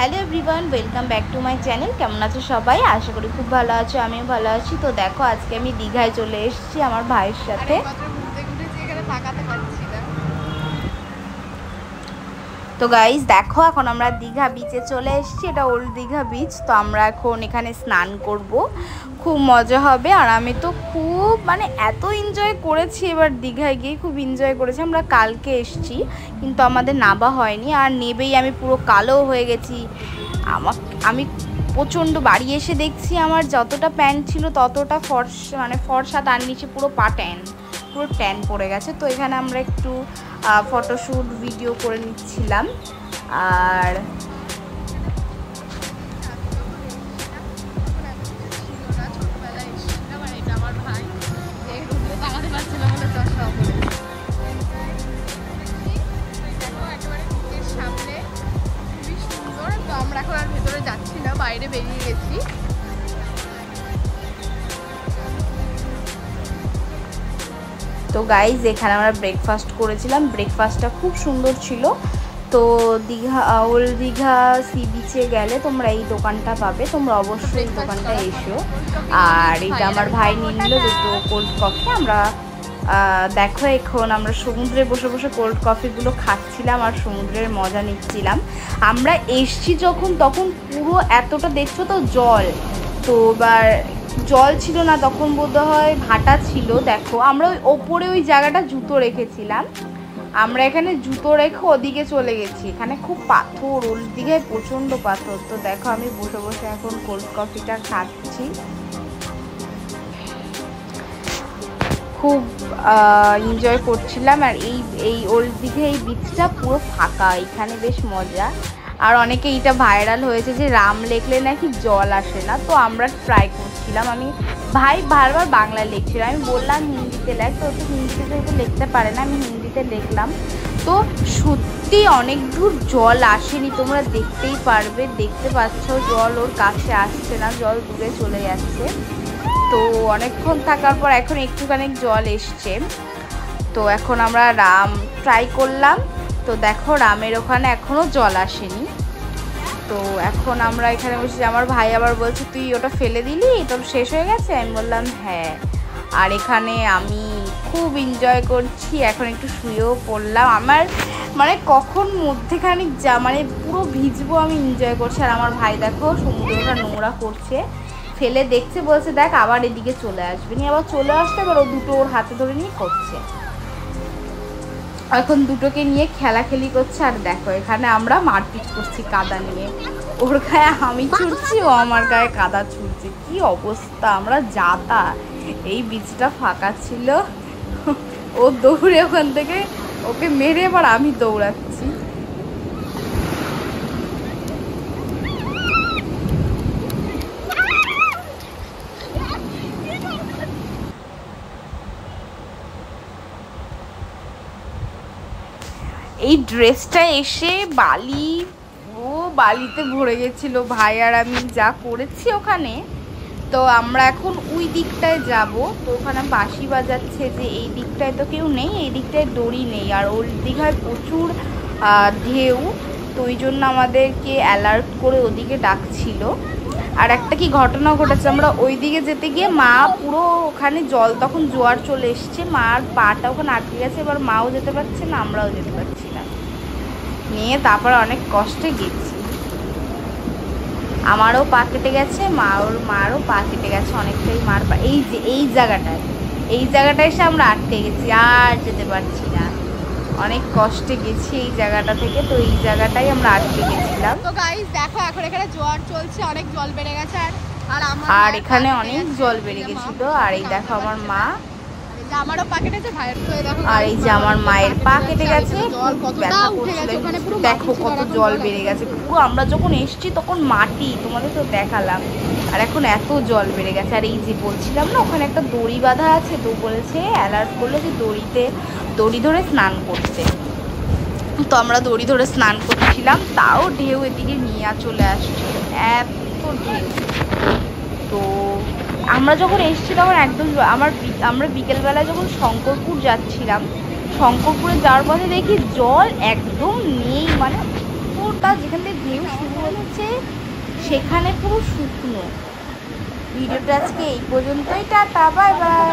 Hello everyone, welcome back to my channel. কেমন আছো সবাই? আশা করি খুব ভালো আছো, আমিও ভালো আছি। তো দেখো, আজকে আমি দীঘায় চলে এসেছি আমার ভাইয়ের সাথে। তো গাইজ দেখো, এখন আমরা দীঘা বিচে চলে এসেছি। এটা ওল্ড দীঘা বিচ। তো আমরা এখন এখানে স্নান করব, খুব মজা হবে। আর আমি তো খুব এত এনজয় করেছি, এবার দীঘায় গিয়ে খুব এনজয় করেছি। আমরা কালকে এসেছি, কিন্তু আমাদের নাবা হয়নি। আর নেবেই আমি পুরো কালো হয়ে গেছি। আমি প্রচণ্ড বাড়ি এসে দেখছি আমার যতটা প্যান্ট ছিল ততটা ফর্সা, তার নিচে পুরো পুরো ট্যান পড়ে গেছে। তো এখানে আমরা একটু ফটোশ্যুট ভিডিও করে নিচ্ছিলাম। আর আমরা এখন আর ভেতরে যাচ্ছি না, বাইরে বেরিয়ে গেছি। তো গাইজ, এখানে আমরা ব্রেকফাস্ট করেছিলাম। ব্রেকফাস্টটা খুব সুন্দর ছিল। তো ওল্ড দীঘা সি বিচে গেলে তোমরা এই দোকানটা পাবে, তোমরা অবশ্যই এই দোকানটা এসো। আর এটা আমার ভাই নিয়ে নিল দুটো কোল্ড কফি। আমরা দেখো, এখন আমরা সমুদ্রে বসে বসে কোল্ড কফিগুলো খাচ্ছিলাম আর সমুদ্রের মজা নিচ্ছিলাম। আমরা এসছি যখন, তখন পুরো এতটা দেখছো তো জল, তো এবার জল ছিল না তখন, বোধহয় ভাটা ছিল। দেখো, আমরা ওপরে ওই জায়গাটা জুতো রেখেছিলাম, আমরা এখানে জুতো রেখে ওদিকে চলে গেছি। এখানে খুব পাথর, ওল্ড দীঘায় প্রচণ্ড পাথর। তো দেখো, আমি বসে বসে এখন কোল্ড কফিটা খাচ্ছি, খুব এনজয় করছিলাম। আর এই ওল্ড দীঘা এই বিচটা পুরো ফাঁকা, এখানে বেশ মজা। আর অনেকে এটা ভাইরাল হয়েছে যে রাম লেখলে নাকি জল আসে না। তো আমরা ট্রাই করছিলাম, ভাই বারবার বাংলায় লিখছিল, আমি বললাম হিন্দিতে লেখ। তো হিন্দিতে যেহেতু লিখতে পারে না, আমি হিন্দিতে লিখলাম। তো সত্যি অনেক দূর জল আসেনি, তোমরা দেখতেই পারবে, দেখতে পাচ্ছ জল ওর কাছে আসছে না, জল দূরে চলে যাচ্ছে। তো অনেকক্ষণ থাকার পর এখন একটুখানি জল এসছে। তো এখন আমরা রাম ট্রাই করলাম। তো দেখো, রামের ওখানে এখনও জল আসেনি। তো এখন আমরা এখানে বসে, আমার ভাই আবার বলছে তুই ওটা ফেলে দিলি, তোর শেষ হয়ে গেছে? আমি বললাম হ্যাঁ। আর এখানে আমি খুব এনজয় করছি, এখন একটু শুয়েও পড়লাম। আমার কখন মধ্যেখানে পুরো ভিজবো, আমি এনজয় করছি। আর আমার ভাই দেখো সমুদ্রটা নোংরা করছে, ফেলে দেখছে, বলছে দেখ আবার এদিকে চলে আসবে, নিয়ে আবার চলে আসতে, এবার ও দুটো ওর হাতে ধরে নিয়ে করছে। এখন দুটোকে নিয়ে খেলাখেলি করছে। আর দেখো, এখানে আমরা মারপিট করছি কাদা নিয়ে, ওর গায়ে আমি ছুটছি, ও আমার গায়ে কাদা ছুটছে। কি অবস্থা, আমরা যাতা। এই বীজটা ফাঁকা ছিল, ও দৌড়ে ওখান থেকে ওকে মেরে, এবার আমি দৌড়াচ্ছি। এই ড্রেসটা এসে বালিতে ভরে গেছিল, ভাই আর আমি যা করেছি ওখানে। তো আমরা এখন ওই দিকটায় যাব। তো ওখানে বাঁশি বাজাচ্ছে যে এই দিকটায় তো কেউ নেই, এই দিকটায় দড়ি নেই। আর ওল্ড দীঘায় প্রচুর ঢেউ, তো ওই জন্য আমাদেরকে অ্যালার্ট করে ওদিকে ডাকছিল। আর একটা কি ঘটনা ঘটেছে, আমরা ওই দিকে যেতে গিয়ে মা পুরো ওখানে জল, তখন জোয়ার চলে এসছে, মার পাটা ওখানে আটকে গেছে। এবার মাও যেতে পারছে না, আমরাও যেতে পারছি না, নিয়ে তারপর অনেক কষ্টে গেছি। আমারও পা কেটে গেছে, মারও পা কেটে গেছে অনেকটাই। মার পা এই জায়গাটায় এসে আমরা আটকে গেছি, আর যেতে পারছি না। অনেক কষ্টে গেছি এই জায়গাটা থেকে। তো এই জায়গাটাই আমরা আটকে গেছিলাম। তো গাইস দেখো, এখন এখানে জোয়ার চলছে, অনেক জল বেড়ে গেছে। আর এখানে অনেক জল বেড়ে গেছিল। আর এই দেখো আমার মা, আমারও পা কেটেছে, ভাইয়ের তো দেখো। আর এই যে আমার মায়ের পা কেটে গেছে, ব্যথা করছিল। দেখো কত জল বেড়ে গেছে পুরো। আমরা যখন এসছি তখন মাটি, তোমাদের তো দেখালাম, আর এখন এত জল বেড়ে গেছে। আর এই যে বলছিলাম না, ওখানে একটা দড়ি বাঁধা আছে, তো বলেছে অ্যালার্ট করলে যে দড়ি ধরে স্নান করতে। তো আমরা দড়ি ধরে স্নান করছিলাম, তাও ঢেউ এদিকে নিয়ে চলে আসছিল, এত ঢেউ। তো আমরা যখন এসেছি তখন একদম আমরা বিকেলবেলা যখন শঙ্করপুর যাচ্ছিলাম, শঙ্করপুরে যাওয়ার পথে দেখি জল একদম নেই, পুরোটা যেখান থেকে ঢেউ শুরু হচ্ছে সেখানে পুরো শুকনো। ভিডিওটা আজকে এই পর্যন্তই, টাটা, বাই বাই।